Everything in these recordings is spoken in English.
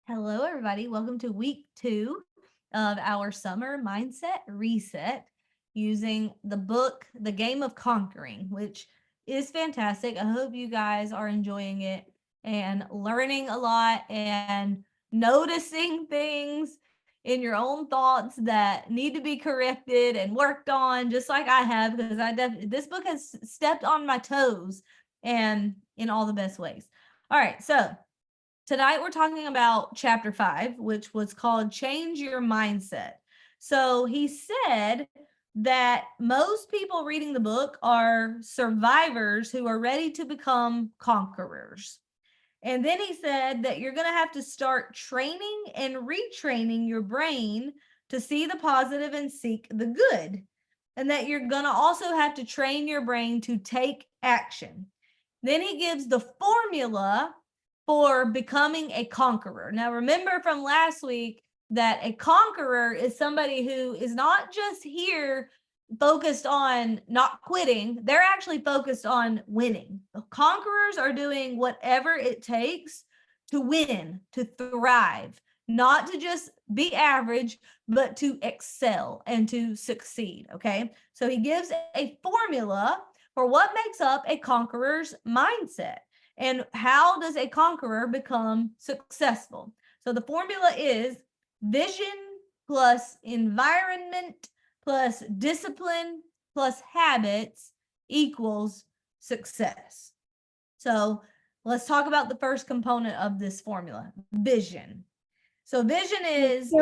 Hello, everybody. Welcome to week 2 of our summer mindset reset using the book, The Game of Conquering, which is fantastic. I hope you guys are enjoying it and learning a lot and noticing things in your own thoughts that need to be corrected and worked on, just like I have, because this book has stepped on my toes and in all the best ways. All right, so tonight we're talking about chapter 5, which was called Change Your Mindset. So he said that most people reading the book are survivors who are ready to become conquerors. And then he said that you're going to have to start training and retraining your brain to see the positive and seek the good. And that you're going to also have to train your brain to take action. Then he gives the formula for becoming a conqueror. Now, remember from last week that a conqueror is somebody who is not just here focused on not quitting, they're actually focused on winning. The conquerors are doing whatever it takes to win, to thrive, not to just be average, but to excel and to succeed. Okay. So he gives a formula for what makes up a conqueror's mindset. And how does a conqueror become successful? So the formula is vision plus environment plus discipline plus habits equals success. So let's talk about the first component of this formula, vision. So vision is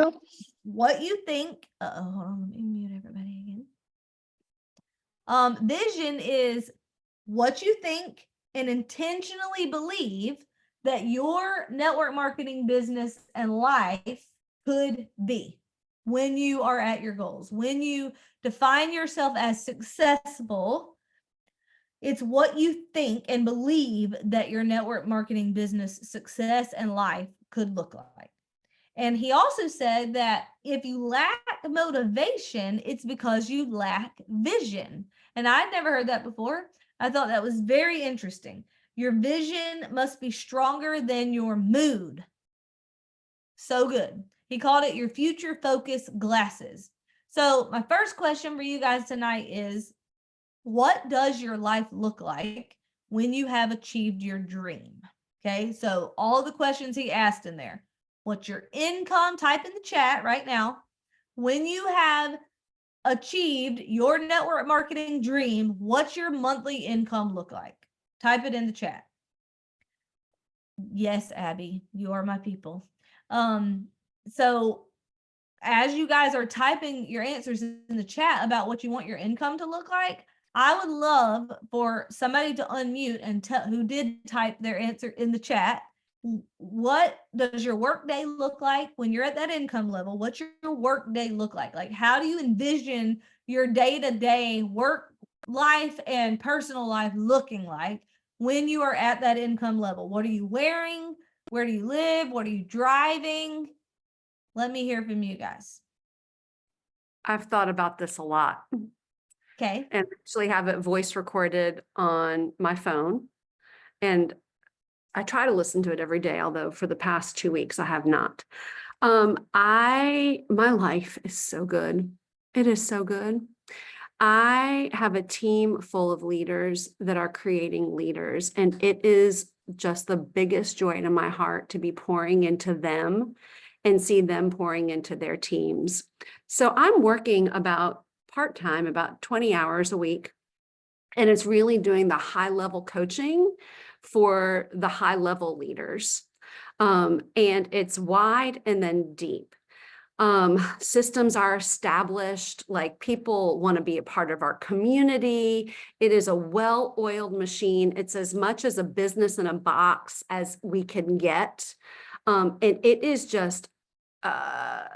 what you think. Hold on, let me mute everybody again. Vision is what you think and intentionally believe that your network marketing business and life could be when you are at your goals. When you define yourself as successful, it's what you think and believe that your network marketing business success and life could look like. And he also said that if you lack motivation, it's because you lack vision. And I'd never heard that before. I thought that was very interesting. Your vision must be stronger than your mood. So good. He called it your future focus glasses. So my first question for you guys tonight is, what does your life look like when you have achieved your dream? Okay, so all the questions he asked in there. What's your income? Type in the chat right now. When you have achieved your network marketing dream, what's your monthly income look like? Type it in the chat. Yes, Abby, you are my people. So as you guys are typing your answers in the chat about what you want your income to look like, I would love for somebody to unmute and tell who did type their answer in the chat. What does your work day look like when you're at that income level? What's your work day look like? Like, how do you envision your day-to-day work life and personal life looking like when you are at that income level? What are you wearing? Where do you live? What are you driving? Let me hear from you guys. I've thought about this a lot. Okay. And actually have it voice recorded on my phone. And I try to listen to it every day, although for the past 2 weeks I have not. My life is so good. It is so good. I have a team full of leaders that are creating leaders, and it is just the biggest joy to my heart to be pouring into them and see them pouring into their teams. So I'm working about part-time, about 20 hours a week, and it's really doing the high-level coaching for the high-level leaders. And it's wide and then deep. Systems are established, like people want to be a part of our community. It is a well-oiled machine. It's as much as a business in a box as we can get. And it is just the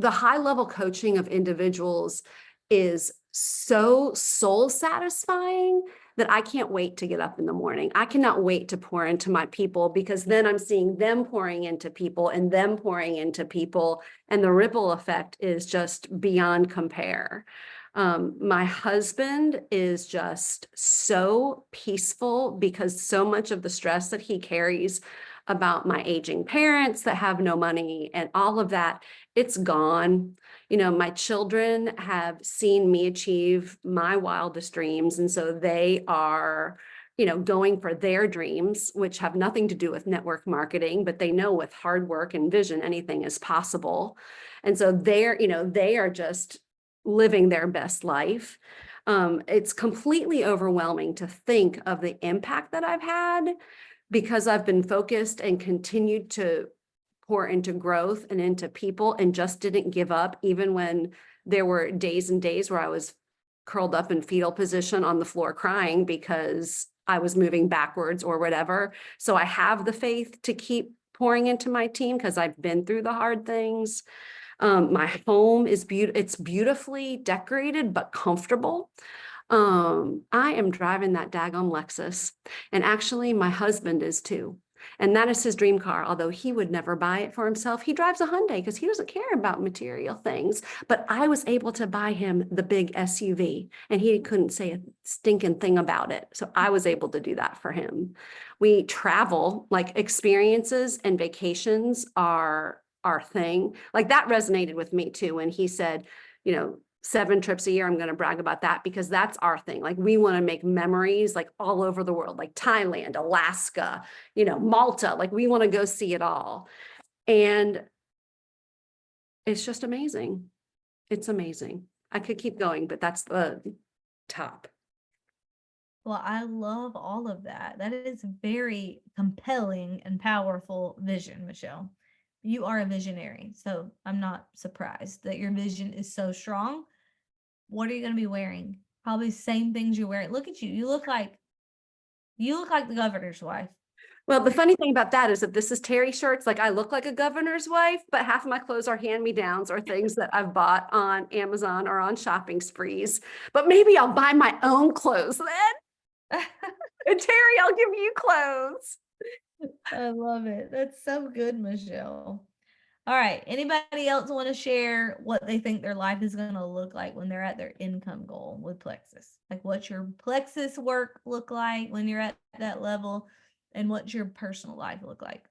high-level coaching of individuals is so soul satisfying that I can't wait to get up in the morning. I cannot wait to pour into my people, because then I'm seeing them pouring into people and them pouring into people. And the ripple effect is just beyond compare. My husband is just so peaceful because so much of the stress that he carries about my aging parents that have no money and all of that. It's gone. You know, my children have seen me achieve my wildest dreams. And so they are, you know, going for their dreams, which have nothing to do with network marketing, but they know with hard work and vision, anything is possible. And so they're, you know, they are just living their best life. It's completely overwhelming to think of the impact that I've had because I've been focused and continued to pour into growth and into people and just didn't give up, even when there were days and days where I was curled up in fetal position on the floor crying because I was moving backwards or whatever. So I have the faith to keep pouring into my team because I've been through the hard things. My home is it's beautifully decorated, but comfortable. I am driving that daggone Lexus, and actually my husband is too. And that is his dream car, although he would never buy it for himself. He drives a Hyundai because he doesn't care about material things. But I was able to buy him the big SUV, and he couldn't say a stinking thing about it. So I was able to do that for him. We travel, like experiences and vacations are our thing. Like that resonated with me too when he said, you know, 7 trips a year. I'm going to brag about that because that's our thing. Like we want to make memories like all over the world, like Thailand, Alaska, you know, Malta, like we want to go see it all. And it's just amazing. It's amazing. I could keep going, but that's the top. Well, I love all of that. That is very compelling and powerful vision, Michelle. You are a visionary, so I'm not surprised that your vision is so strong. What are you going to be wearing? Probably the same things you're wearing. Look at you. You look like the governor's wife. Well, the funny thing about that is that this is Terry shirts. Like I look like a governor's wife, but half of my clothes are hand-me-downs or things that I've bought on Amazon or on shopping sprees. But maybe I'll buy my own clothes then. And Terry, I'll give you clothes. I love it. That's so good, Michelle. All right. Anybody else want to share what they think their life is going to look like when they're at their income goal with Plexus? Like what's your Plexus work look like when you're at that level, and what's your personal life look like?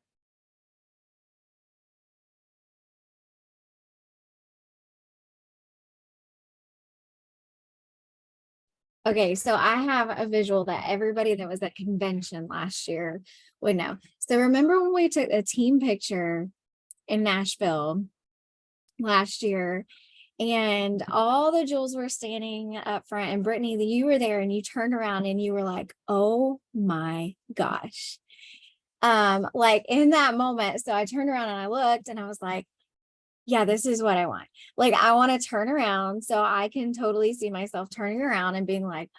Okay, so I have a visual that everybody that was at convention last year would know. So remember when we took a team picture in Nashville last year and all the Jules were standing up front, and Brittany, you were there and you turned around and you were like, oh my gosh. Like in that moment. So I turned around and I looked and I was like, yeah, this is what I want. Like, I want to turn around so I can totally see myself turning around and being like,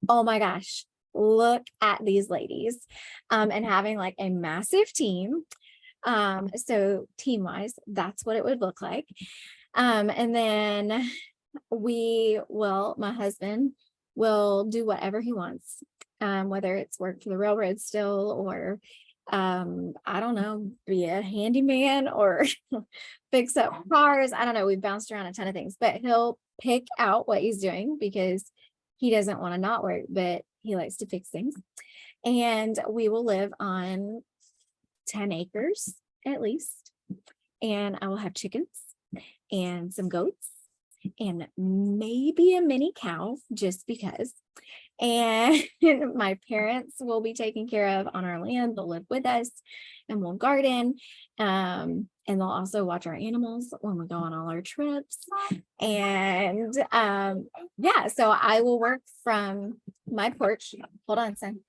oh my gosh, look at these ladies, and having like a massive team. So team wise, that's what it would look like. And then my husband will do whatever he wants, whether it's work for the railroad still or I don't know, be a handyman or fix up cars. I don't know. We've bounced around a ton of things, but he'll pick out what he's doing because he doesn't want to not work, but he likes to fix things. And we will live on 10 acres at least. And I will have chickens and some goats and maybe a mini cow just because. And my parents will be taken care of on our land. They'll live with us and we'll garden. And they'll also watch our animals when we go on all our trips. And yeah, so I will work from my porch. Hold on, son.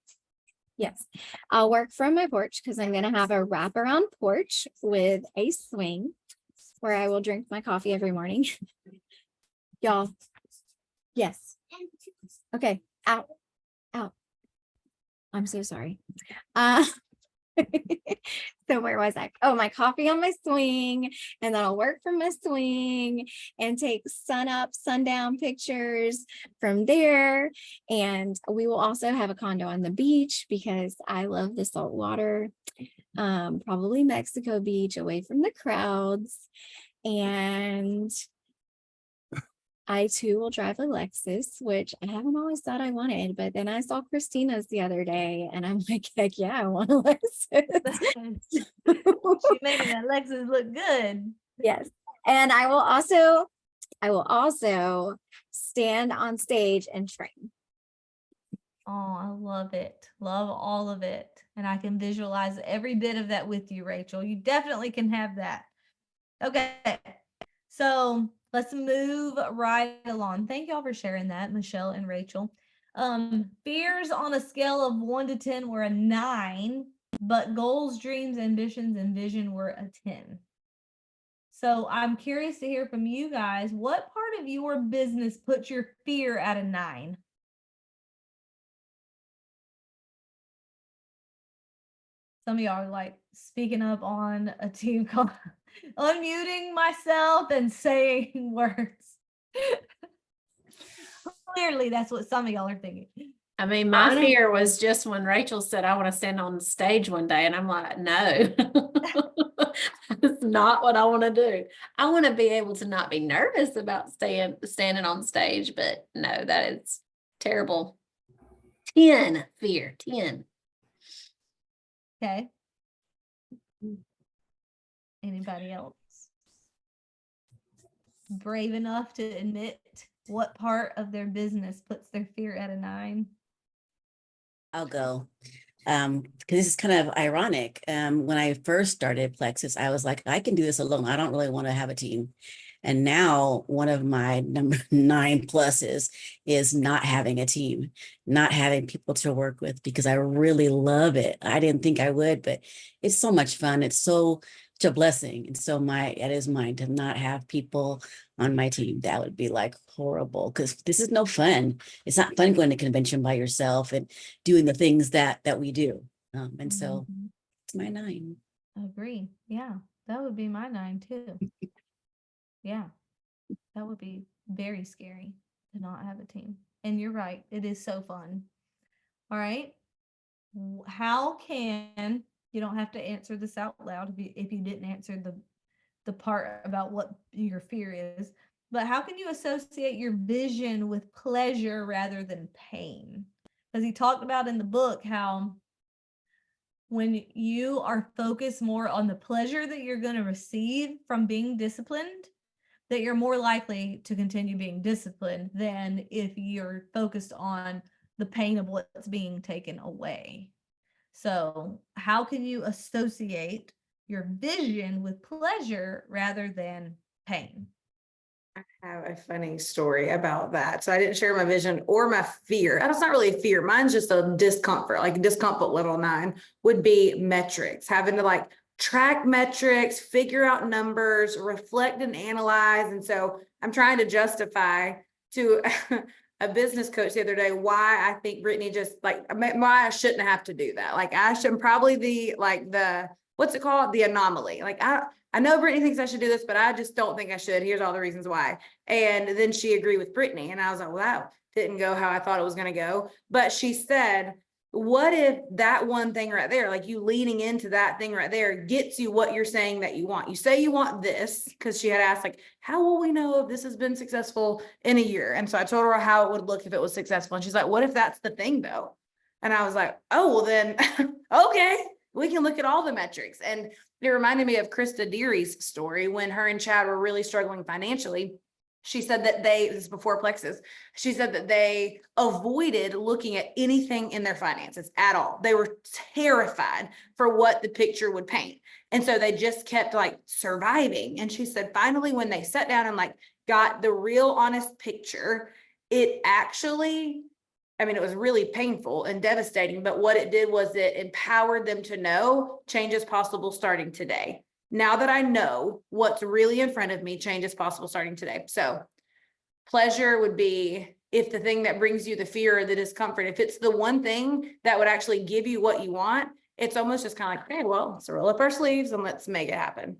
Yes, I'll work from my porch because I'm going to have a wraparound porch with a swing where I will drink my coffee every morning. Y'all. Yes. Okay. Out. I'm so sorry. So where was I? Oh, my coffee on my swing, and then I'll work from my swing and take sun up, sundown pictures from there. And we will also have a condo on the beach because I love the salt water. Probably Mexico Beach, away from the crowds. And I too will drive a Lexus, which I haven't always thought I wanted, but then I saw Christina's the other day and I'm like, heck yeah, I want a Lexus. She making that Lexus look good. Yes. And I will also stand on stage and train. Oh, I love it. Love all of it. And I can visualize every bit of that with you, Rachel. You definitely can have that. Okay. So let's move right along. Thank y'all for sharing that, Michelle and Rachel. Fears on a scale of 1 to 10 were a 9, but goals, dreams, ambitions, and vision were a 10. So I'm curious to hear from you guys. What part of your business puts your fear at a 9? Some of y'all are like speaking up on a team call, unmuting myself and saying words. Clearly, that's what some of y'all are thinking. I mean, my I don't- fear was just when Rachel said, I want to stand on the stage one day, and I'm like, no, that's not what I want to do. I want to be able to not be nervous about standing on stage, but no, that is terrible. 10 fear, 10. Okay. Anybody else brave enough to admit what part of their business puts their fear at a 9? I'll go. Because this is kind of ironic. When I first started Plexus, I was like, I can do this alone. I don't really want to have a team. And now one of my number 9 pluses is not having a team, not having people to work with, because I really love it. I didn't think I would, but it's so much fun. It's such a blessing. And so it is mine to not have people on my team. That would be like horrible, because this is no fun. It's not fun going to convention by yourself and doing the things that we do. And so Mhm. it's my 9. Agree. Yeah, that would be my 9 too. Yeah, that would be very scary to not have a team. And you're right, it is so fun. All right. How can, you don't have to answer this out loud if you didn't answer the part about what your fear is, but how can you associate your vision with pleasure rather than pain? Because he talked about in the book how when you are focused more on the pleasure that you're going to receive from being disciplined, that you're more likely to continue being disciplined than if you're focused on the pain of what's being taken away. So how can you associate your vision with pleasure rather than pain? I have a funny story about that. So I didn't share my vision or my fear. That's not really a fear. Mine's just a discomfort, like discomfort level 9 would be metrics, having to like track metrics, figure out numbers, reflect and analyze. And so I'm trying to justify to a business coach the other day why I think Brittany just like why I shouldn't have to do that. Like I should probably the what's it called? The anomaly. Like I know Brittany thinks I should do this, but I just don't think I should. Here's all the reasons why. And then she agreed with Brittany. And I was like, wow, didn't go how I thought it was going to go. But she said, what if that one thing right there, like you leaning into that thing right there, gets you what you're saying that you want? You say you want this, because she had asked, like, how will we know if this has been successful in a year? And so I told her how it would look if it was successful. And she's like, what if that's the thing though? And I was like, oh, well then, okay, we can look at all the metrics. And it reminded me of Krista Deary's story when her and Chad were really struggling financially. She said that this is before Plexus, she said that they avoided looking at anything in their finances at all. They were terrified for what the picture would paint. And so they just kept like surviving. And she said, finally, when they sat down and like got the real honest picture, it actually, I mean, it was really painful and devastating, but what it did was it empowered them to know change is possible starting today. Now that I know what's really in front of me, change is possible starting today. So pleasure would be if the thing that brings you the fear or the discomfort, if it's the one thing that would actually give you what you want, it's almost just kind of like, hey, well, let's roll up our sleeves and let's make it happen.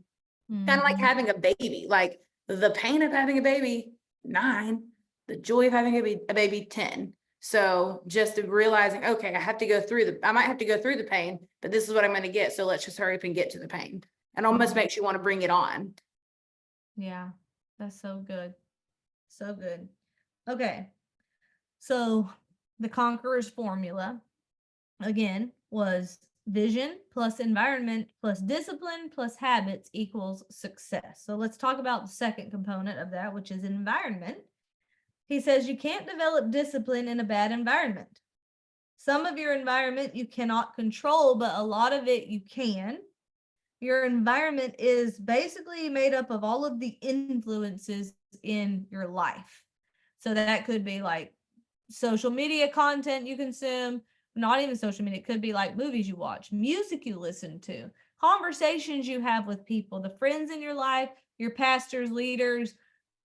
Kind of like Mhm. having a baby, like the pain of having a baby, 9, the joy of having a baby, 10. So just realizing, okay, I might have to go through the pain, but this is what I'm going to get. So let's just hurry up and get to the pain. And almost Mhm. makes you want to bring it on. Yeah, that's so good. So good. Okay. So the conqueror's formula again was vision plus environment plus discipline plus habits equals success. So let's talk about the second component of that, which is environment. He says you can't develop discipline in a bad environment. Some of your environment you cannot control, but a lot of it you can. Your environment is basically made up of all of the influences in your life. So that could be like social media content you consume, not even social media. It could be like movies you watch, music you listen to, conversations you have with people, the friends in your life, your pastors, leaders,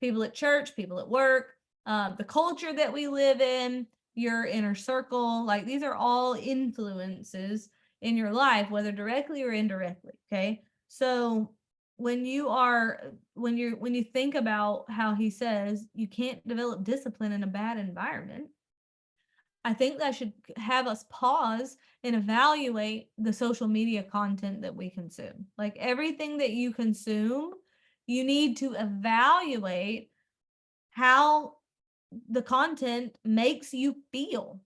people at church, people at work, the culture that we live in, your inner circle. Like these are all influences in your life, whether directly or indirectly. Okay. So when you think about how he says you can't develop discipline in a bad environment, I think that should have us pause and evaluate the social media content that we consume. Like everything that you consume, you need to evaluate how the content makes you feel.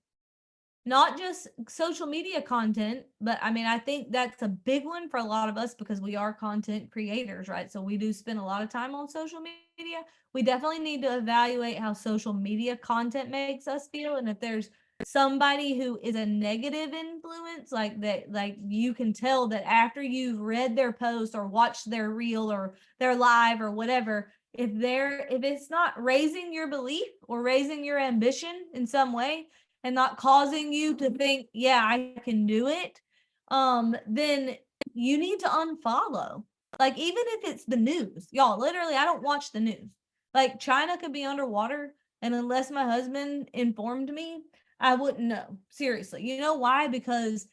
Not just social media content, but I mean, I think that's a big one for a lot of us because we are content creators, right? So we do spend a lot of time on social media. We definitely need to evaluate how social media content makes us feel. And if there's somebody who is a negative influence, like that, like you can tell that after you've read their post or watched their reel or their live or whatever, if it's not raising your belief or raising your ambition in some way, and not causing you to think, yeah, I can do it, then you need to unfollow. Like, even if it's the news, y'all, literally, I don't watch the news. Like, China could be underwater, and unless my husband informed me, I wouldn't know. Seriously. You know why? Because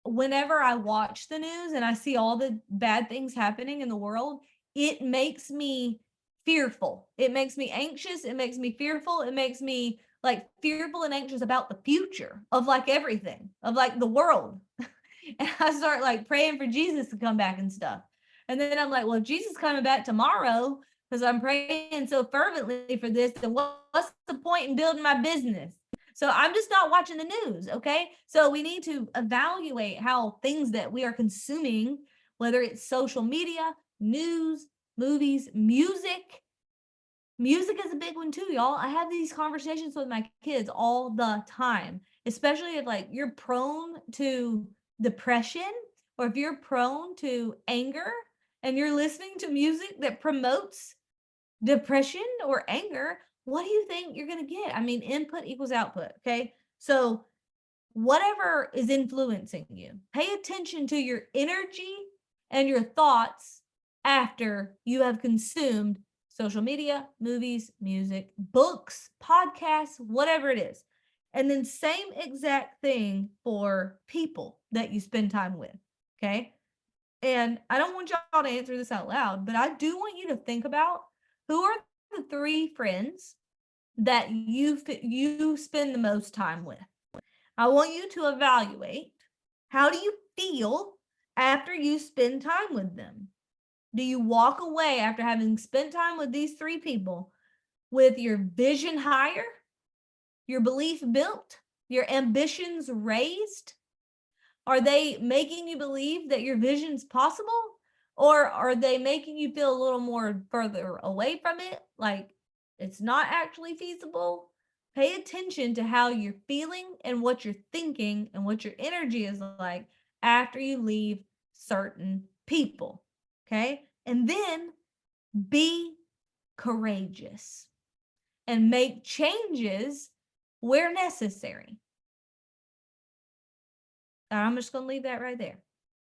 whenever I watch the news and I see all the bad things happening in the world, it makes me fearful. It makes me anxious. It makes me fearful. It makes me like fearful and anxious about the future of like everything, of like the world. And I start like praying for Jesus to come back and stuff. And then I'm like, well, if Jesus is coming back tomorrow, because I'm praying so fervently for this, then what's the point in building my business? So I'm just not watching the news. Okay. So we need to evaluate how things that we are consuming, whether it's social media, news, movies, music. Music is a big one too, y'all. I have these conversations with my kids all the time, especially if like you're prone to depression or if you're prone to anger and you're listening to music that promotes depression or anger, what do you think you're going to get? I mean, input equals output. Okay. So, whatever is influencing you, pay attention to your energy and your thoughts after you have consumed social media, movies, music, books, podcasts, whatever it is. And then, same exact thing for people that you spend time with. Okay. And I don't want y'all to answer this out loud, but I do want you to think about who are the 3 friends that you spend the most time with. I want you to evaluate, how do you feel after you spend time with them? Do you walk away after having spent time with these 3 people with your vision higher, your belief built, your ambitions raised? Are they making you believe that your vision's possible? Or are they making you feel a little more further away from it? Like it's not actually feasible? Pay attention to how you're feeling and what you're thinking and what your energy is like after you leave certain people. Okay. And then be courageous and make changes where necessary. I'm just going to leave that right there.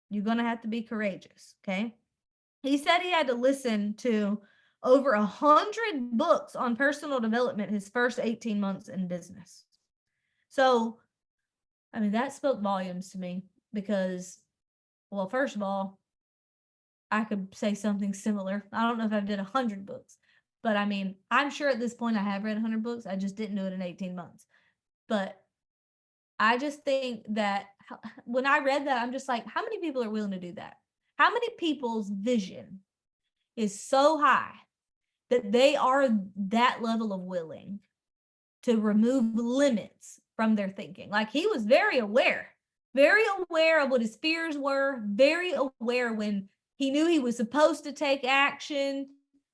You're going to have to be courageous. Okay. He said he had to listen to over 100 books on personal development his first 18 months in business. So, I mean, that spoke volumes to me because, well, first of all, I could say something similar. I don't know if I did 100 books, but I mean, I'm sure at this point I have read 100 books. I just didn't do it in 18 months. But I just think that when I read that, I'm just like, how many people are willing to do that? How many people's vision is so high that they are that level of willing to remove limits from their thinking. Like he was very aware of what his fears were, very aware when he knew he was supposed to take action,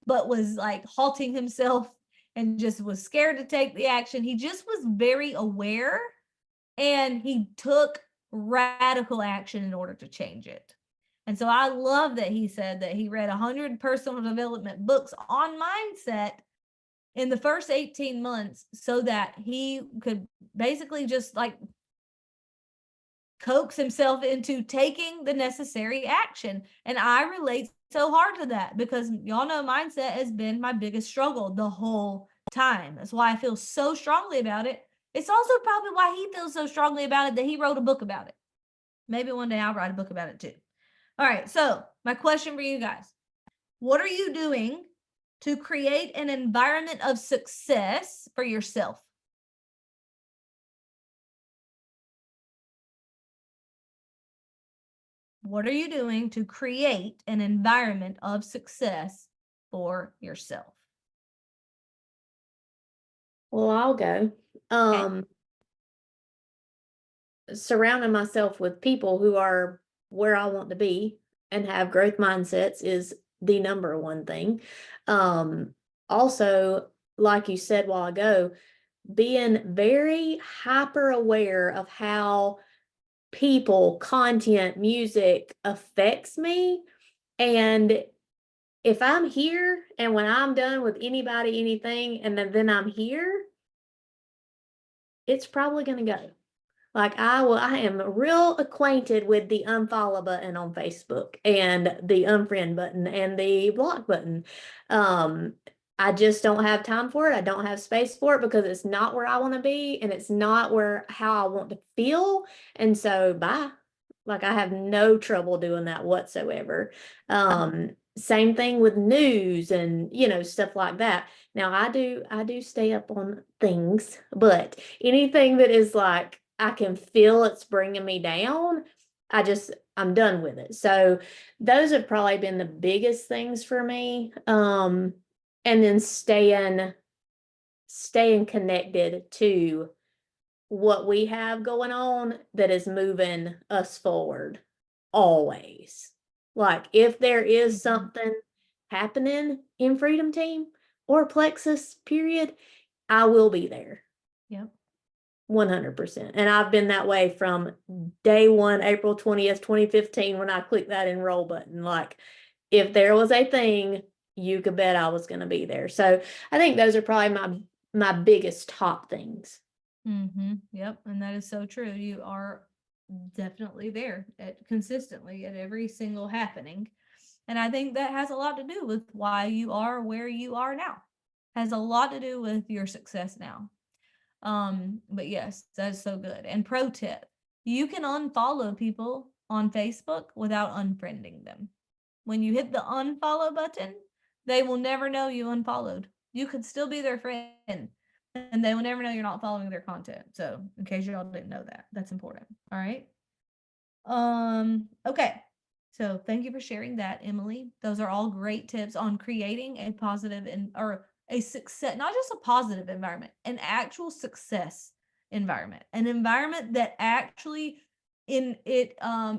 but was like halting himself and just was scared to take the action. He just was very aware, and he took radical action in order to change it. And so I love that he said that he read 100 personal development books on mindset in the first 18 months so that he could basically just like coax himself into taking the necessary action. And I relate so hard to that because y'all know mindset has been my biggest struggle the whole time. That's why I feel so strongly about it. It's also probably why he feels so strongly about it that he wrote a book about it. Maybe one day I'll write a book about it too. All right, so my question for you guys, what are you doing to create an environment of success for yourself? What are you doing to create an environment of success for yourself? Well, I'll go. Surrounding myself with people who are where I want to be and have growth mindsets is the number one thing. Also, like you said a while ago, being very hyper aware of how people, content, music affects me. And if I'm here and when I'm done with anybody, anything, and then I'm here, it's probably going to go. Like I am real acquainted with the unfollow button on Facebook and the unfriend button and the block button. I just don't have time for it. I don't have space for it because it's not where I want to be and it's not how I want to feel. And so bye. Like I have no trouble doing that whatsoever. Same thing with news and stuff like that. Now I do stay up on things, but anything that is like I can feel it's bringing me down, I'm done with it. So those have probably been the biggest things for me. And then staying connected to what we have going on that is moving us forward always. Like if there is something happening in Freedom Team or Plexus period, I will be there. Yep. 100%. And I've been that way from day one, April 20th, 2015, when I clicked that enroll button. Like if there was a thing, you could bet I was going to be there. So I think those are probably my biggest top things. Yep. And that is so true. You are definitely there consistently at every single happening. And I think that has a lot to do with why you are where you are now. Has a lot to do with your success now. But yes, that's so good. And pro tip, you can unfollow people on Facebook without unfriending them. When you hit the unfollow button, they will never know you unfollowed. You could still be their friend and they will never know you're not following their content. So in case y'all didn't know that, that's important. All right. Okay. So thank you for sharing that, Emily. Those are all great tips on creating a positive or a success, not just a positive environment, an actual success environment, an environment that actually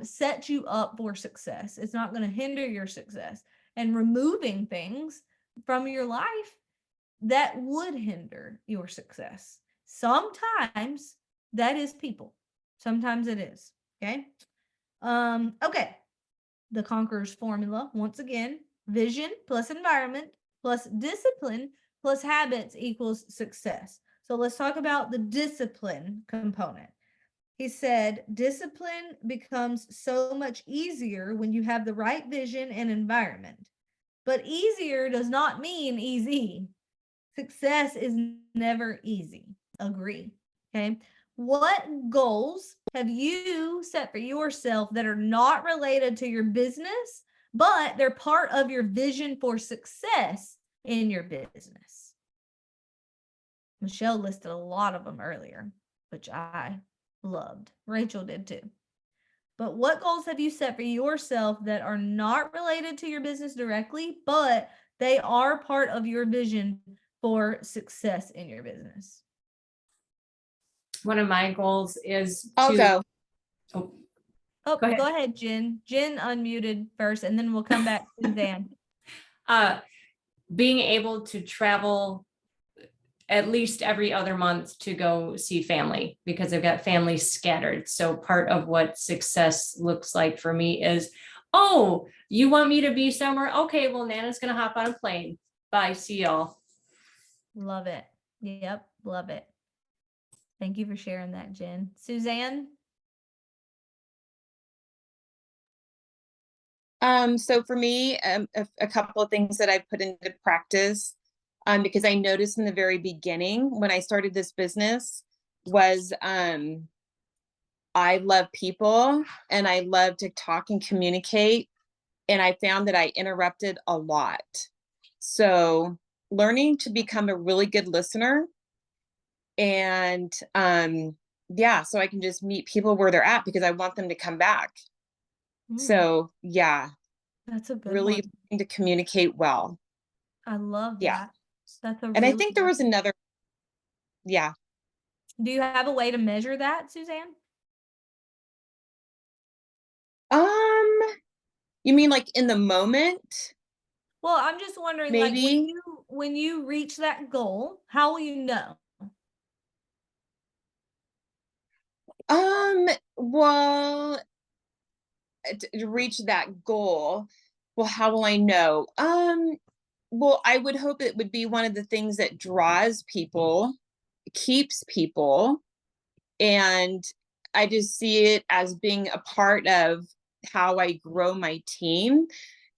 sets you up for success. It's not going to hinder your success, and removing things from your life that would hinder your success. Sometimes that is people. Sometimes it is. Okay. Okay. The Conqueror's formula, once again, vision plus environment plus discipline plus habits equals success. So let's talk about the discipline component. He said, discipline becomes so much easier when you have the right vision and environment. But easier does not mean easy. Success is never easy. Agree. Okay. What goals have you set for yourself that are not related to your business, but they're part of your vision for success in your business? Michelle listed a lot of them earlier, which I loved. Rachel did too. But what goals have you set for yourself that are not related to your business directly, but They are part of your vision for success in your business. One of my goals is I'll to. go. Oh, Oh, Go ahead. go ahead, Jen. Jen unmuted first, and then we'll come back to Suzanne. being able to travel at least every other month to go see family because I've got family scattered. So part of what success looks like for me is, oh, you want me to be somewhere? Okay, well, Nana's gonna hop on a plane. Bye, see y'all. Love it. Yep, love it. Thank you for sharing that, Jen. Suzanne? So for me, a couple of things that I put into practice, because I noticed in the very beginning when I started this business was, I love people and I love to talk and communicate. And I found that I interrupted a lot. So learning to become a really good listener and, yeah, so I can just meet people where they're at because I want them to come back. Mm, So yeah, that's a good really one. learning to communicate well. I love Yeah. that. That's a And I really think there good was another, yeah. Do you have a way to measure that, Suzanne? You mean like in the moment? Well, I'm just wondering, like, Maybe. when you reach that goal, how will you know? Well, to reach that goal, well, how will I know? Well, I would hope it would be one of the things that draws people, keeps people, and I just see it as being a part of how I grow my team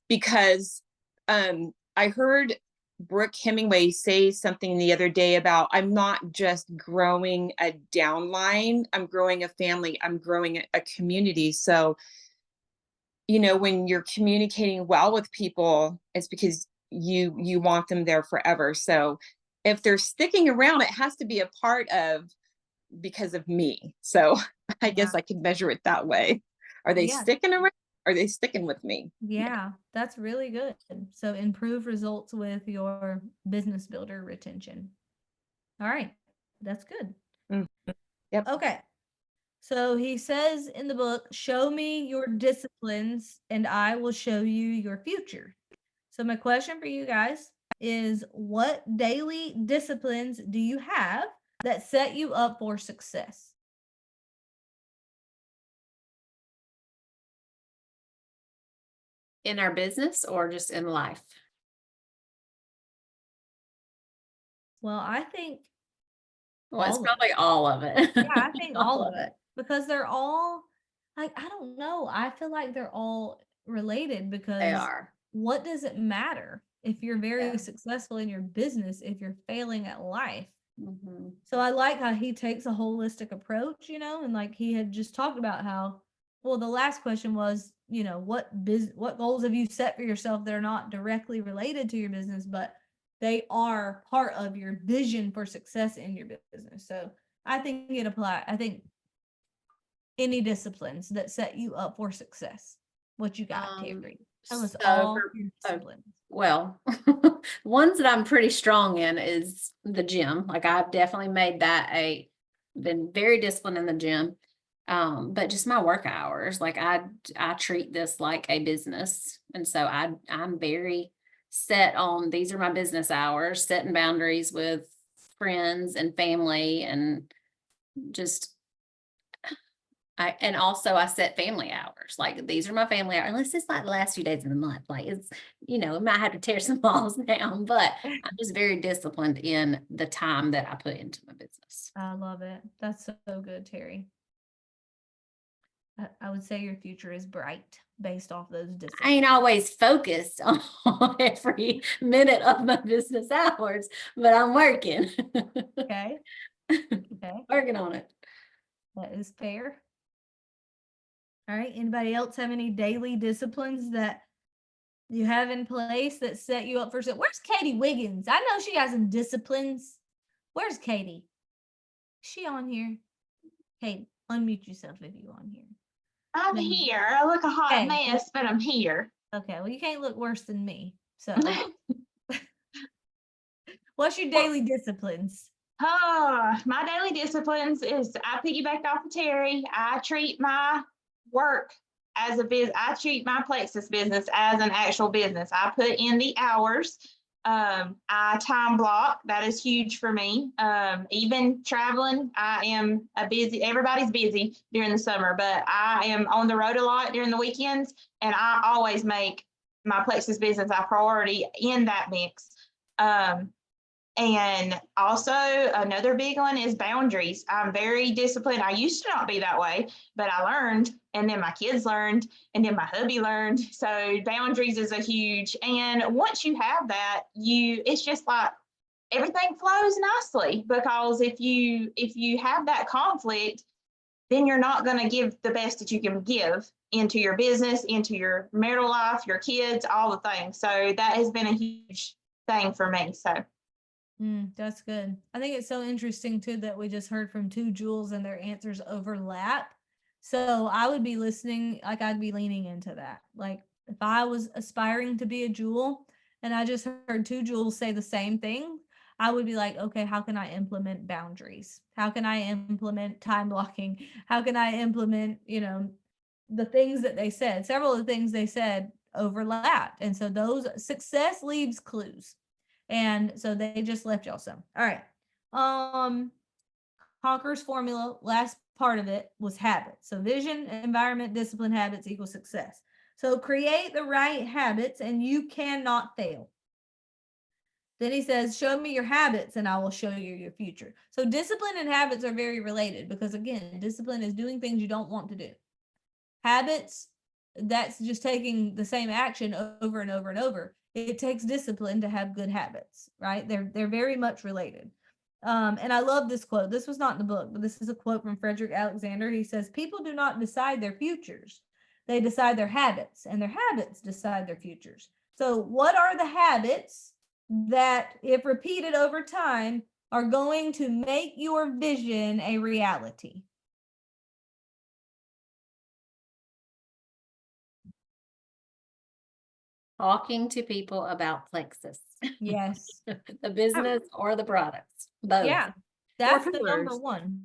because I heard Brooke Hemingway say something the other day about I'm not just growing a downline, I'm growing a family, I'm growing a community. So, you know, when you're communicating well with people, it's because you want them there forever. So if they're sticking around, it has to be a part of because of me. So I guess I could measure it that way. Are they Yeah. sticking around? Are they sticking with me? Yeah, that's really good. So improve results with your business builder retention. All right, that's good. Yep. Okay. So he says in the book, show me your disciplines and I will show you your future. So my question for you guys is, what daily disciplines do you have that set you up for success? In our business or just in life? Well, I think Well, it's all of probably all of it. yeah, I think all of it because they're all like, I don't know. I feel like they're all related They because are. what does it matter if you're very Yeah. successful in your business if you're failing at life? Mhm. So I like how he takes a holistic approach, and like he had just talked about how, well, the last question was, what goals have you set for yourself that are not directly related to your business, but they are part of your vision for success in your business. So I think I think any disciplines that set you up for success. What you got, Terry? Tell us So all for- your disciplines. Well, ones that I'm pretty strong in is the gym. Like I've definitely made that been very disciplined in the gym. But just my work hours, like I treat this like a business. And so I'm very set on these are my business hours, setting boundaries with friends and family and just and also I set family hours. Like these are my family hours. Unless it's like the last few days of the month. Like it's, I might have to tear some walls down, but I'm just very disciplined in the time that I put into my business. I love it. That's so good, Terry. I would say your future is bright based off those I disciplines. ain't always focused on every minute of my business hours, but I'm working. Okay. Okay. Working on it. That is fair. All right. Anybody else have any daily disciplines that you have in place that set you up for success? Where's Katie Wiggins? I know she has some disciplines. Where's Katie? Is she on here? Katie, unmute yourself if you're on here. I'm No. here. I look a hot Hey. mess, but I'm here. Okay. Well, you can't look worse than me. So What's your daily disciplines? My daily disciplines is I piggybacked off of Terry. I treat my work as a business. I treat my Plexus business as an actual business. I put in the hours. I time block. That is huge for me. Even traveling, I am everybody's busy during the summer, but I am on the road a lot during the weekends, and I always make my Plexus business a priority in that mix. And also another big one is boundaries. I'm very disciplined. I used to not be that way, but I learned, and then my kids learned, and then my hubby learned. So boundaries is a huge, and once you have that, it's just like everything flows nicely, because if you have that conflict, then you're not going to give the best that you can give into your business, into your marital life, your kids, all the things. So that has been a huge thing for me. So That's good. I think it's so interesting too that we just heard from two Jules and their answers overlap. So I would be listening, like I'd be leaning into that. Like if I was aspiring to be a Jewel and I just heard two Jules say the same thing, I would be like, okay, how can I implement boundaries? How can I implement time blocking? How can I implement, the things that they said? Several of the things they said overlapped. And so those success leaves clues. And so they just left y'all some. All right. Conqueror's formula, last part of it was habits. So vision, environment, discipline, habits equals success. So create the right habits and you cannot fail. Then he says, show me your habits and I will show you your future. So discipline and habits are very related because again, discipline is doing things you don't want to do. Habits, that's just taking the same action over and over and over. It takes discipline to have good habits, right? They're very much related. And I love this quote. This was not in the book, but this is a quote from Frederick Alexander. He says, people do not decide their futures. They decide their habits, and their habits decide their futures. So what are the habits that, if repeated over time, are going to make your vision a reality? Talking to people about Plexus, Yes. the business or the products, both. Yeah, that's the number pillars. one.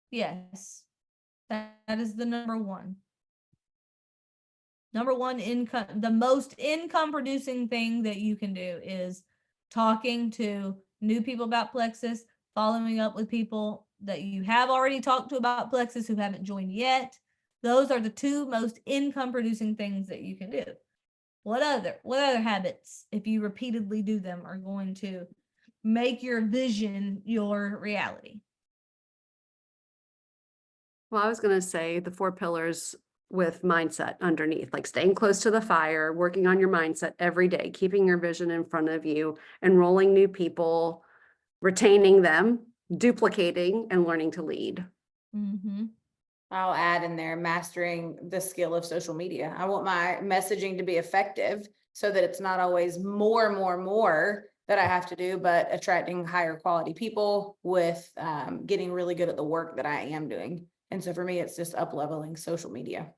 Yes, that is the number one. Number one income, the most income producing thing that you can do is talking to new people about Plexus, following up with people that you have already talked to about Plexus who haven't joined yet. Those are the two most income producing things that you can do. What other habits, if you repeatedly do them, are going to make your vision your reality? Well, I was going to say the 4 pillars with mindset underneath, like staying close to the fire, working on your mindset every day, keeping your vision in front of you, enrolling new people, retaining them, duplicating, and learning to lead. Mm-hmm. I'll add in there, mastering the skill of social media. I want my messaging to be effective so that it's not always more that I have to do, but attracting higher quality people with getting really good at the work that I am doing. And so for me, it's just up-leveling social media.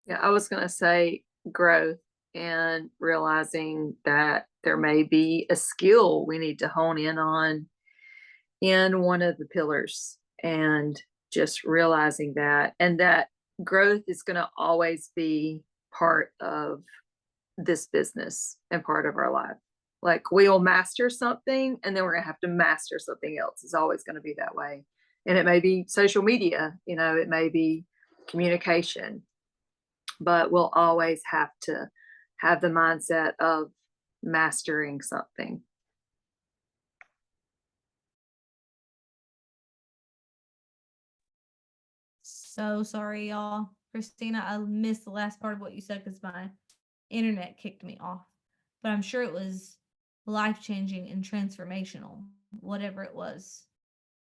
Yeah, I was going to say growth and realizing that there may be a skill we need to hone in on in one of the pillars, and just realizing that, and that growth is going to always be part of this business and part of our life. Like we will master something and then we're going to have to master something else. It's always going to be that way. And it may be social media, it may be communication, but we'll always have to have the mindset of mastering something. So sorry, y'all. Christina, I missed the last part of what you said because my internet kicked me off. But I'm sure it was life-changing and transformational, whatever it was.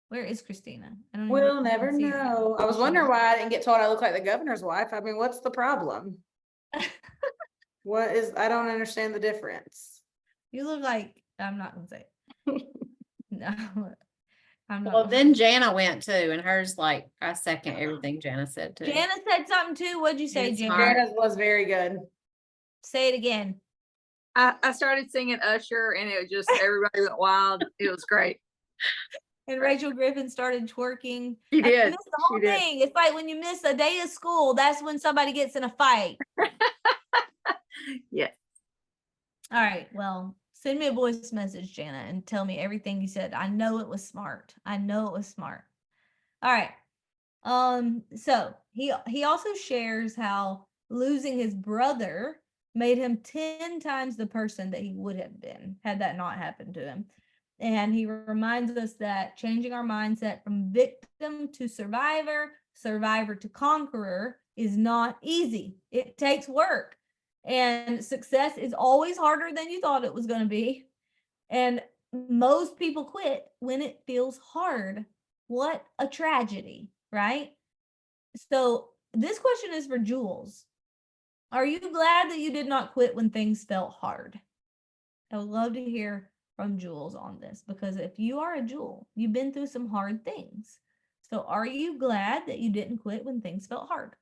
Where is Christina? I don't We'll even never see her yet. know. I was wondering why I didn't get told I look like the governor's wife. I mean, what's the problem? I don't understand the difference. You look like, I'm not gonna say it. No, I'm not. Well, then Jana went too, and hers, like, I second everything Jana said too. Jana said something too. What'd you say, It's Jana? hard. Jana's was very good. Say it again. I started singing Usher and it was just, everybody went wild. It was great. And Rachel Griffin started twerking. She I did. missed the whole She did. thing. It's like when you miss a day of school, that's when somebody gets in a fight. Yes. All right. Well, send me a voice message, Jana, and tell me everything you said. I know it was smart. I know it was smart. All right. So he also shares how losing his brother made him 10 times the person that he would have been had that not happened to him. And he reminds us that changing our mindset from victim to survivor, survivor to conqueror is not easy. It takes work. And success is always harder than you thought it was going to be. And most people quit when it feels hard. What a tragedy, right? So this question is for Jules. Are you glad that you did not quit when things felt hard? I would love to hear from Jules on this, because if you are a Jewel, you've been through some hard things. So are you glad that you didn't quit when things felt hard?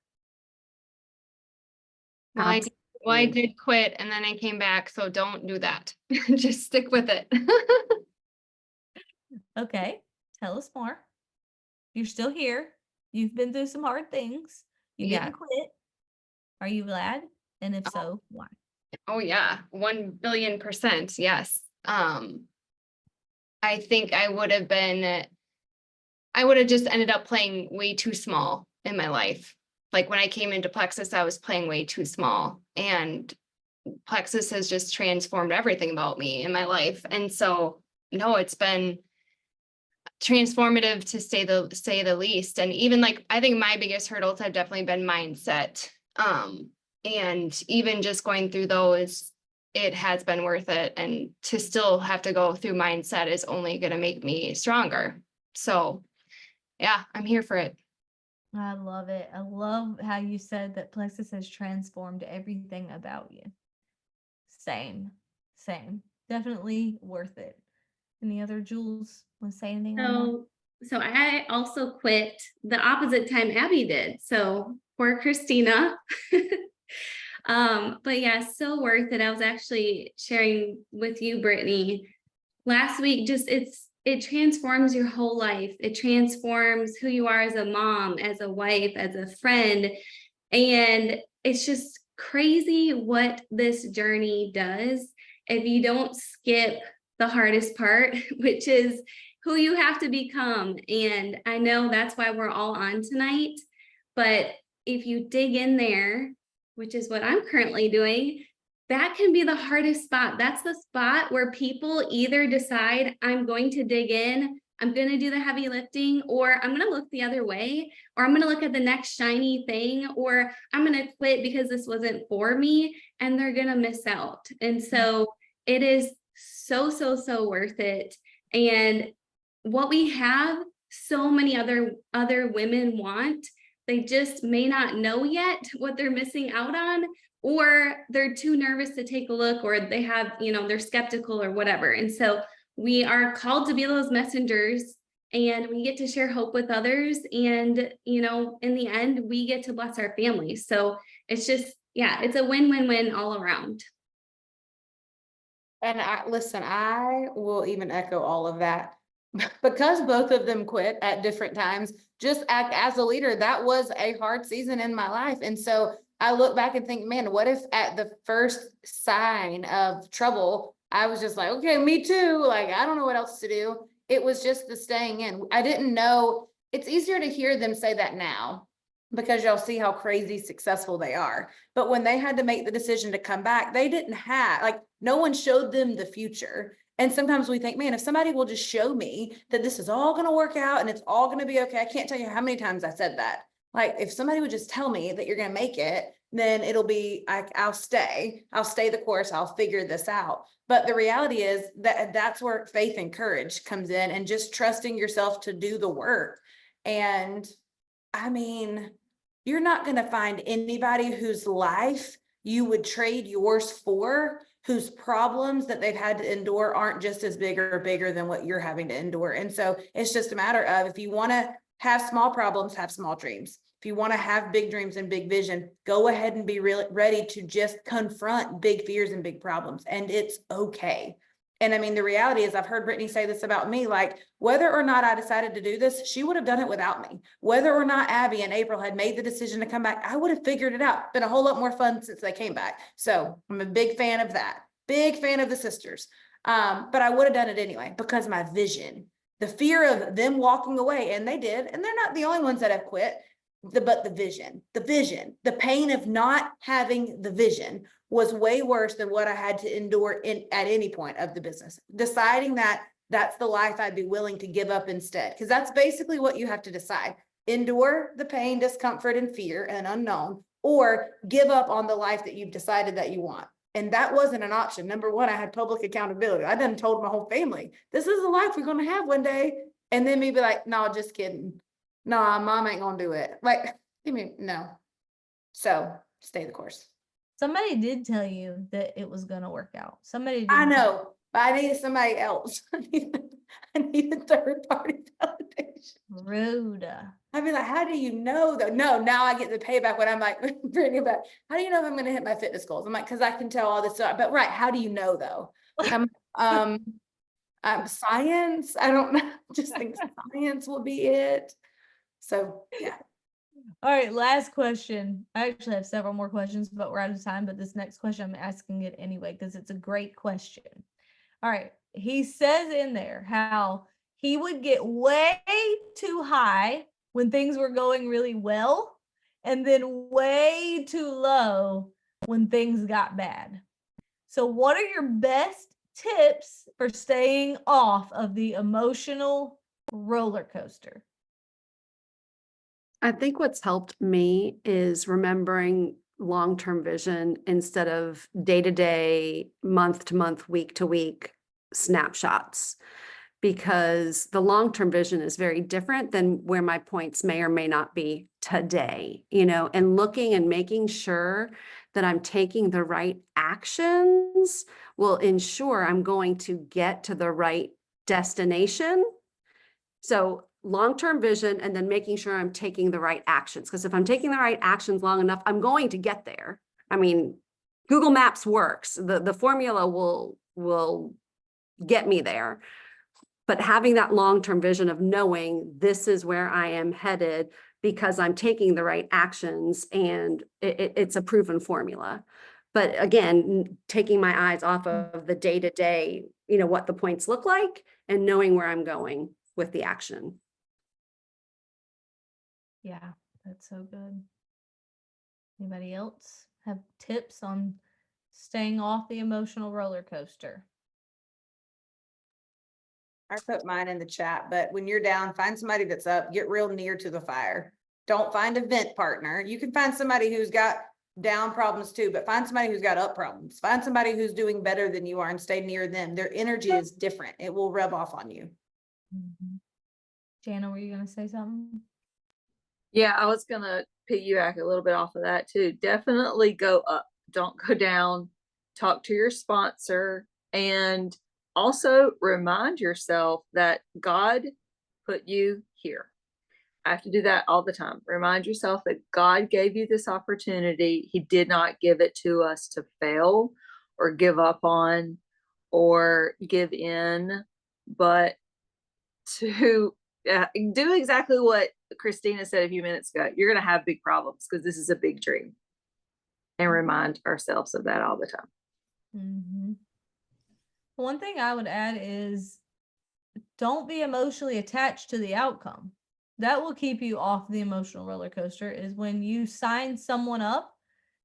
Well, I did quit and then I came back, so don't do that. Just stick with it. Okay, tell us more. You're still here. You've been through some hard things. You Yeah. didn't quit. Are you glad? And if so, why? Oh yeah, 1,000,000,000%. Yes. I think I would have just ended up playing way too small in my life. Like when I came into Plexus, I was playing way too small, and Plexus has just transformed everything about me in my life. And so, no, it's been transformative to say the least. And even like, I think my biggest hurdles have definitely been mindset. And even just going through those, it has been worth it. And to still have to go through mindset is only going to make me stronger. So yeah, I'm here for it. I love it. I love how you said that Plexus has transformed everything about you. Same. Definitely worth it. Any other Jules want to say anything on that? So I also quit the opposite time Abby did. So poor Christina. But yeah, so worth it. I was actually sharing with you, Brittany, last week, just it transforms your whole life. It transforms who you are as a mom, as a wife, as a friend. And it's just crazy what this journey does if you don't skip the hardest part, which is who you have to become. And I know that's why we're all on tonight. But if you dig in there, which is what I'm currently doing, that can be the hardest spot. That's the spot where people either decide I'm going to dig in, I'm going to do the heavy lifting, or I'm going to look the other way, or I'm going to look at the next shiny thing, or I'm going to quit because this wasn't for me, and they're going to miss out. And so it is so worth it. And what we have, so many other women want, they just may not know yet what they're missing out on, or they're too nervous to take a look, or they have, they're skeptical or whatever. And so we are called to be those messengers, and we get to share hope with others. And, in the end, we get to bless our families. So it's just, it's a win-win-win all around. And I will even echo all of that. Because both of them quit at different times, just act as a leader. That was a hard season in my life. And so I look back and think, man, what if at the first sign of trouble, I was just like, okay, me too. Like, I don't know what else to do. It was just the staying in. I didn't know. It's easier to hear them say that now because y'all see how crazy successful they are. But when they had to make the decision to come back, they didn't have, no one showed them the future. And sometimes we think, man, if somebody will just show me that this is all going to work out and it's all going to be okay. I can't tell you how many times I said that. Like, if somebody would just tell me that you're going to make it, then it'll be, I'll stay the course. I'll figure this out. But the reality is that that's where faith and courage comes in, and just trusting yourself to do the work. And I mean, you're not going to find anybody whose life you would trade yours for, whose problems that they've had to endure aren't just as bigger than what you're having to endure. And so it's just a matter of, if you want to have small problems, have small dreams. If you want to have big dreams and big vision, go ahead and be really ready to just confront big fears and big problems. And it's okay. And I mean, the reality is I've heard Brittany say this about me, like whether or not I decided to do this, she would have done it without me. Whether or not Abby and April had made the decision to come back, I would have figured it out. Been a whole lot more fun since they came back. So I'm a big fan of that. Big fan of the sisters. But I would have done it anyway because my vision, the fear of them walking away, and they did, and they're not the only ones that have quit. But the vision, the pain of not having the vision was way worse than what I had to endure at any point of the business. Deciding that that's the life I'd be willing to give up instead, because that's basically what you have to decide. Endure the pain, discomfort, and fear and unknown, or give up on the life that you've decided that you want. And that wasn't an option. Number one, I had public accountability. I done told my whole family, this is the life we're going to have one day. And then me be like, no, just kidding. No, mom ain't gonna do it. Like, I mean, no. So stay the course. Somebody did tell you that it was gonna work out. Somebody did. I know, but I needed somebody else. I needed third party validation. Rude. I'd be like, how do you know though? No, now I get the payback when I'm like, bringing it back. How do you know if I'm gonna hit my fitness goals? I'm like, because I can tell all this stuff. But right, how do you know though? Science. I don't know. Just think science will be it. So yeah. All right, last question. I actually have several more questions, but we're out of time. But this next question, I'm asking it anyway because it's a great question. All right. He says in there how he would get way too high when things were going really well, and then way too low when things got bad. So what are your best tips for staying off of the emotional roller coaster? I think what's helped me is remembering long-term vision instead of day-to-day, month-to-month, week-to-week snapshots, because the long-term vision is very different than where my points may or may not be today, and looking and making sure that I'm taking the right actions will ensure I'm going to get to the right destination. So long-term vision, and then making sure I'm taking the right actions. Because if I'm taking the right actions long enough, I'm going to get there. I mean, Google Maps works. The formula will get me there. But having that long-term vision of knowing this is where I am headed because I'm taking the right actions, and it's a proven formula. But again, taking my eyes off of the day-to-day, what the points look like, and knowing where I'm going with the action. Yeah, that's so good. Anybody else have tips on staying off the emotional roller coaster? I put mine in the chat, but when you're down, find somebody that's up, get real near to the fire. Don't find a vent partner. You can find somebody who's got down problems too, but find somebody who's got up problems. Find somebody who's doing better than you are and stay near them. Their energy is different. It will rub off on you. Mm-hmm. Jana, were you going to say something? Yeah, I was going to piggyback a little bit off of that too. Definitely go up. Don't go down. Talk to your sponsor, and also remind yourself that God put you here. I have to do that all the time. Remind yourself that God gave you this opportunity. He did not give it to us to fail or give up on or give in, but to do exactly what Christina said a few minutes ago. You're going to have big problems because this is a big dream, and remind ourselves of that all the time. Mm-hmm. One thing I would add is don't be emotionally attached to the outcome. That will keep you off the emotional roller coaster. Is when you sign someone up,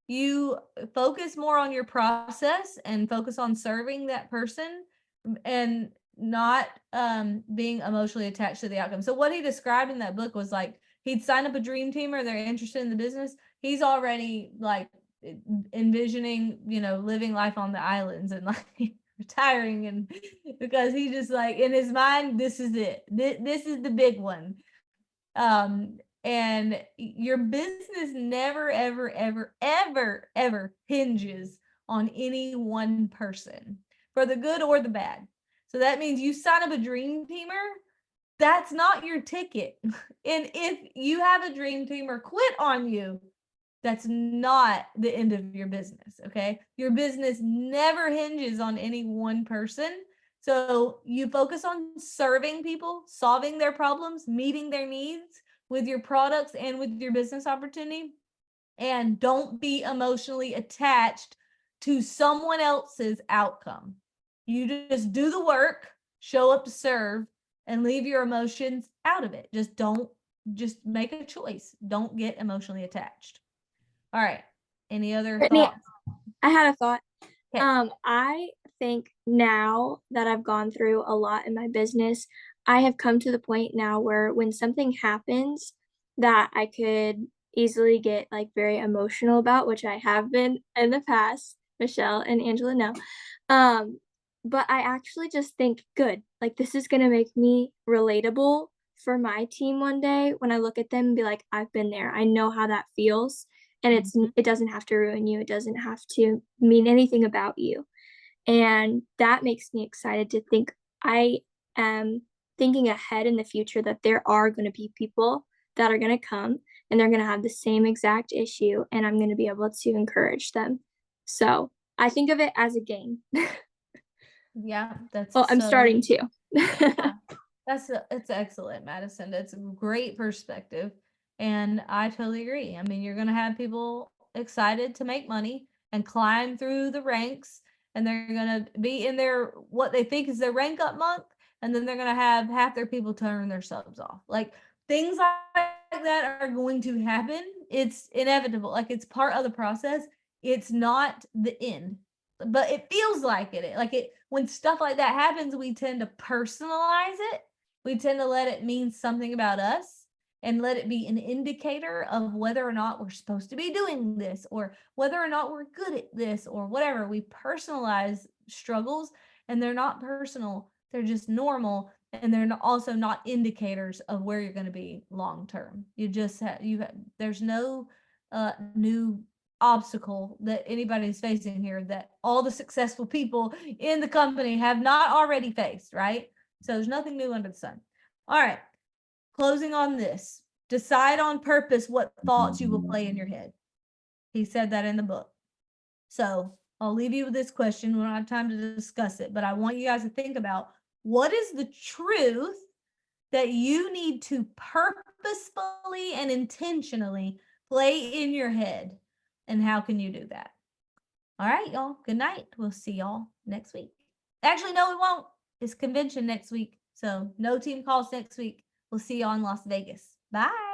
you focus more on your process and focus on serving that person and not being emotionally attached to the outcome. So what he described in that book was like he'd sign up a dream team, or they're interested in the business. He's already like envisioning, living life on the islands and like retiring, and because he just like in his mind, this is it. This is the big one. And your business never, ever, ever, ever, ever hinges on any one person, for the good or the bad. So that means you sign up a dream teamer, That's not your ticket. And if you have a dream team or quit on you, that's not the end of your business. Okay. Your business never hinges on any one person. So you focus on serving people, solving their problems, meeting their needs with your products and with your business opportunity. And don't be emotionally attached to someone else's outcome. You just do the work, show up to serve, and leave your emotions out of it. Just make a choice. Don't get emotionally attached. All right. Any other Brittany, thoughts? I had a thought. Okay. I think now that I've gone through a lot in my business, I have come to the point now where when something happens that I could easily get like very emotional about, which I have been in the past, Michelle and Angela know. But I actually just think, good, like this is gonna make me relatable for my team one day when I look at them and be like, I've been there. I know how that feels. And it doesn't have to ruin you. It doesn't have to mean anything about you. And that makes me excited to think I am thinking ahead in the future that there are going to be people that are going to come and they're going to have the same exact issue, and I'm going to be able to encourage them. So I think of it as a game. Yeah, that's Well, I'm so- starting to. It's excellent, Madison. That's a great perspective. And I totally agree. I mean, you're going to have people excited to make money and climb through the ranks, and they're going to be in their what they think is their rank up month, and then they're going to have half their people turn their subs off. Like things like that are going to happen. It's inevitable. Like it's part of the process. It's not the end, but it feels like it. Like it when stuff like that happens, we tend to personalize it. We tend to let it mean something about us and let it be an indicator of whether or not we're supposed to be doing this or whether or not we're good at this or whatever. We personalize struggles, and they're not personal. They're just normal, and they're also not indicators of where you're going to be long term. You just there's no new obstacle that anybody's facing here that all the successful people in the company have not already faced, right? So there's nothing new under the sun. All right. Closing on this, decide on purpose what thoughts you will play in your head. He said that in the book. So I'll leave you with this question. We don't have time to discuss it, but I want you guys to think about what is the truth that you need to purposefully and intentionally play in your head, and how can you do that? All right, y'all. Good night. We'll see y'all next week. Actually, no, we won't. It's convention next week. So no team calls next week. We'll see you all in Las Vegas. Bye.